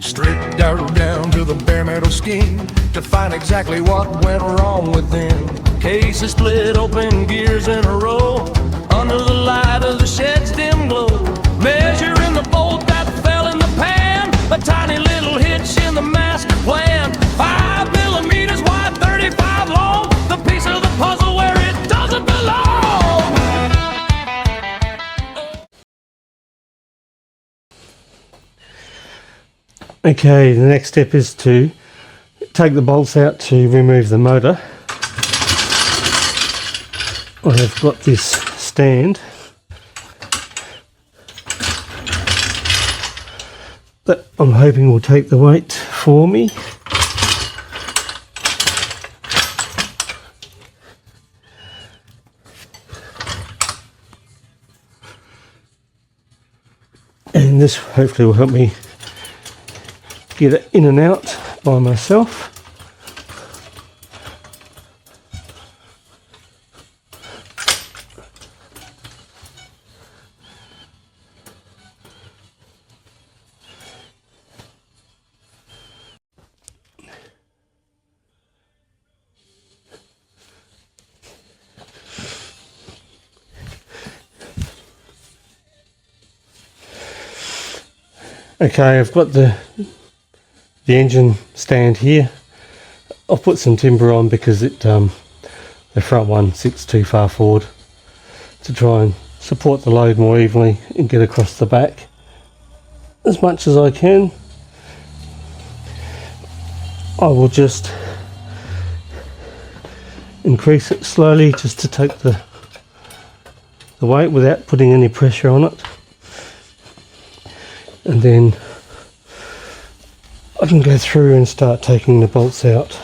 Straight down to the bare metal skin to find exactly what went wrong with them. Cases split open, gears in a row, under the light of the shed's dim glow. Measuring the bolt that fell in the pan, a tiny little hitch in the master plan. 5 millimeters wide, 35 long, the piece of the puzzle where it doesn't belong. Okay, the next step is to take the bolts out to remove the motor. I have got this stand that I'm hoping will take the weight for me. And this hopefully will help me get it in and out by myself. Okay, I've got the engine stand here. I'll put some timber on because the front one sits too far forward to try and support the load more evenly and get across the back as much as I can. I will just increase it slowly just to take the weight without putting any pressure on it, and then I can go through and start taking the bolts out.